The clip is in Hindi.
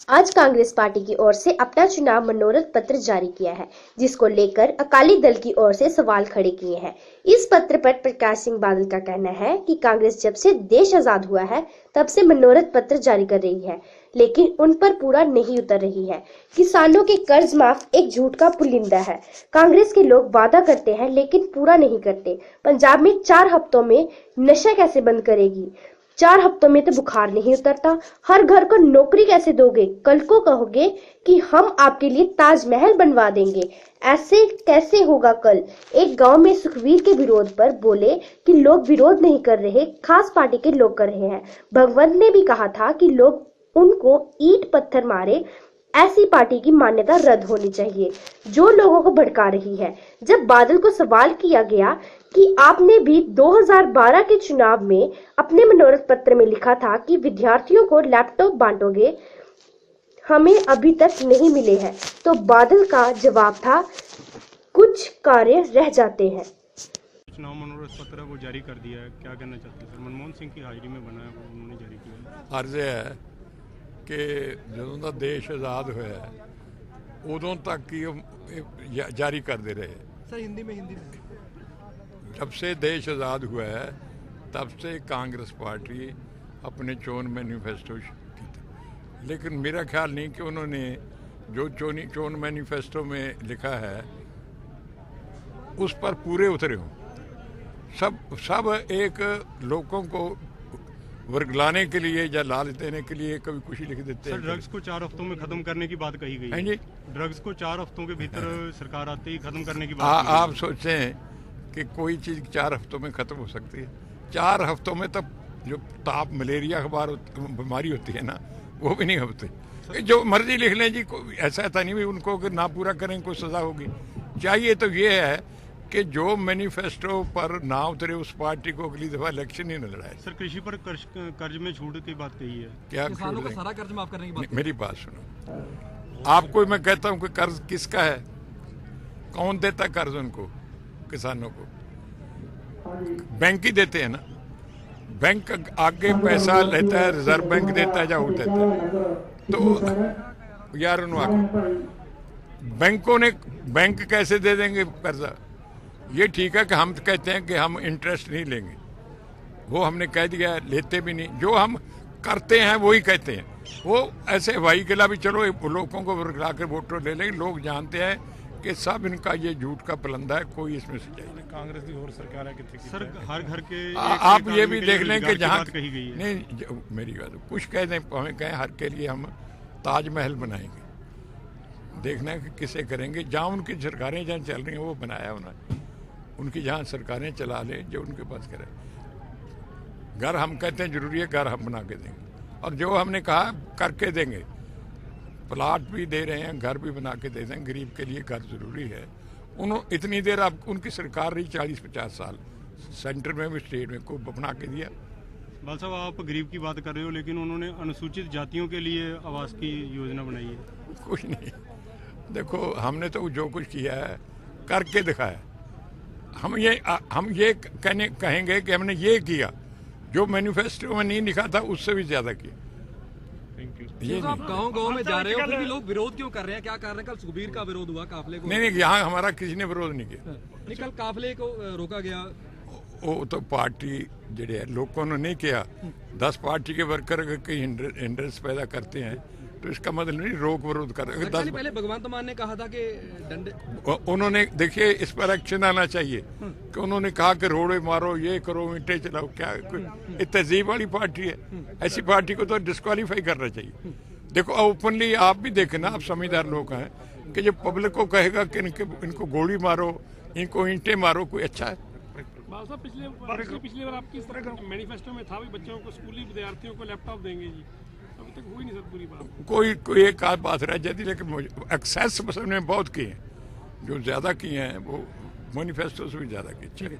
आज कांग्रेस पार्टी की ओर से अपना चुनाव मनोरथ पत्र जारी किया है, जिसको लेकर अकाली दल की ओर से सवाल खड़े किए हैं। इस पत्र पर प्रकाश सिंह बादल का कहना है कि कांग्रेस जब से देश आजाद हुआ है तब से मनोरथ पत्र जारी कर रही है, लेकिन उन पर पूरा नहीं उतर रही है। किसानों के कर्ज माफ एक झूठ का पुलिंदा है। कांग्रेस के लोग वादा करते हैं लेकिन पूरा नहीं करते। पंजाब में 4 हफ्तों में नशा कैसे बंद करेगी? 4 हफ्तों में तो बुखार नहीं उतरता। हर घर को नौकरी कैसे दोगे? कल को कहोगे कि हम आपके लिए ताजमहल बनवा देंगे। ऐसे कैसे होगा कल? एक गांव में सुखवीर के विरोध पर बोले कि लोग विरोध नहीं कर रहे, खास पार्टी के लोग कर रहे हैं। भगवंत ने भी कहा था कि लोग उनको ईंट पत्थर मारे। ऐसी पार्टी की मान्यता रद्द होनी चाहिए जो लोगों को भड़का रही है। जब बादल को सवाल किया गया कि आपने भी 2012 के चुनाव में अपने मनोरथ पत्र में लिखा था कि विद्यार्थियों को लैपटॉप बांटोगे, हमें अभी तक नहीं मिले हैं, तो बादल का जवाब था कुछ कार्य रह जाते हैं। चुनाव मनोरथ पत्र वो जारी कर दिया है, क्या कहना चाहते हैं सर? मनमोहन सिंह की हाजिरी में बना है, वो उन्होंने जारी किया। अर्ज है कि ਜਦੋਂ ਦਾ देश आज़ाद ਹੋਇਆ उदों तक ही जारी करते रहे। सर हिंदी में जब से देश आज़ाद हुआ है तब से कांग्रेस पार्टी अपने चोन मैनिफेस्टो की, लेकिन मेरा ख्याल नहीं कि उन्होंने जो चोन मैनिफेस्टो में लिखा है उस पर पूरे उतरे हों। सब एक लोगों को वर्गलाने के लिए या लालच देने के लिए कभी कुछ लिख देते हैं। ड्रग्स को 4 हफ्तों में खत्म करने की बात कही गई है। जी, ड्रग्स को 4 हफ्तों के भीतर सरकार आते ही खत्म करने की बात आप सोचें कि कोई चीज़ 4 हफ्तों में ख़त्म हो सकती है? 4 हफ्तों में तब जो ताप मलेरिया बीमारी होती है ना, वो भी नहीं होती। जो मर्जी लिख लें जी, ऐसा था नहीं भी उनको अगर ना पूरा करें कोई सज़ा होगी। चाहिए तो ये है कि जो मैनिफेस्टो पर ना उतरे उस पार्टी को अगली दफा इलेक्शन ही न लड़ाए। सर कृषि पर कर्ज में छूट की बात कही है, क्या किसानों का सारा कर्ज माफ करने की बात? मेरी बात सुनो, आपको मैं कहता हूँ कि कर्ज किसका है, कौन देता कर्ज उनको? किसानों को बैंक ही देते हैं ना। बैंक आगे पैसा लेता है, रिजर्व बैंक देता है या वो देता है। तो यार बैंकों ने बैंक कैसे दे देंगे कर्जा? ये ठीक है कि हम कहते हैं कि हम इंटरेस्ट नहीं लेंगे, वो हमने कह दिया है, लेते भी नहीं। जो हम करते हैं वही कहते हैं। वो ऐसे हवाई किला भी चलो लोगों को बुला कर वोटर ले लेंगे। लोग जानते हैं कि सब इनका ये झूठ का पलंदा है, कोई इसमें सच्चाई नहीं। कांग्रेस की और सरकार है कि सर हर घर के आप ये भी देख लें कि जहाँ कही गई है। नहीं, मेरी बात कुछ कह दें, हमें कहें हर के लिए हम ताजमहल बनाएंगे, देखना है कि किसे करेंगे। जहाँ उनकी सरकारें जहाँ चल रही हैं वो बनाया उन्होंने, उनकी जहाँ सरकारें चला ले जो उनके पास करें। घर हम कहते हैं जरूरी है, घर हम बना के देंगे, और जो हमने कहा करके देंगे। प्लाट भी दे रहे हैं, घर भी बना के दे दें। गरीब के लिए घर जरूरी है। इतनी देर आप उनकी सरकार रही 40-50 साल, सेंटर में भी स्टेट में को बना के दिया। बाल साहब आप गरीब की बात कर रहे हो, लेकिन उन्होंने अनुसूचित जातियों के लिए आवास की योजना बनाई है। कुछ नहीं, देखो हमने तो जो कुछ किया है करके दिखाया। हम ये कहेंगे कि हमने ये किया जो मैनिफेस्टो में नहीं लिखा था, उससे भी ज्यादा किया। ये आप गांव-गांव में जा रहे हो, फिर भी लोग विरोध क्यों कर रहे हैं? क्या कारण है? कल सुखबीर का विरोध हुआ काफले को। नहीं, यहाँ हमारा किसी ने विरोध नहीं किया। कल काफले को रोका गया। वो तो पार्टी जड़े लोगों ने नहीं किया। 10 पार्टी के वर्कर अगर कहीं हिंड्रेंस पैदा करते हैं तो इसका मतलब नहीं रोक विरोध कर। पहले भगवंत मान ने कहा था कि डंडे, उन्होंने देखिए इस पर एक्शन आना चाहिए कि उन्होंने कहा कि रोड़े मारो, ये करो, ईंटें चलाओ। क्या कोई तहजीब वाली पार्टी है? ऐसी पार्टी को तो डिस्क्वालीफाई करना चाहिए। देखो ओपनली आप भी देखें ना, आप समझदार लोग हैं, कि जब पब्लिक को कहेगा कि इनको गोली मारो, इनको ईंटें मारो, कोई अच्छा है? पिछली बार आपकी इस तरह का मैनिफेस्टो में था भी बच्चों को, स्कूली विद्यार्थियों को लैपटॉप देंगे जी, अभी तक हुई नहीं सर पूरी बात। कोई एक आध बात रह जाती, लेकिन एक्सेस में बहुत किए हैं। जो ज्यादा किए हैं वो मैनिफेस्टो से भी ज्यादा किए।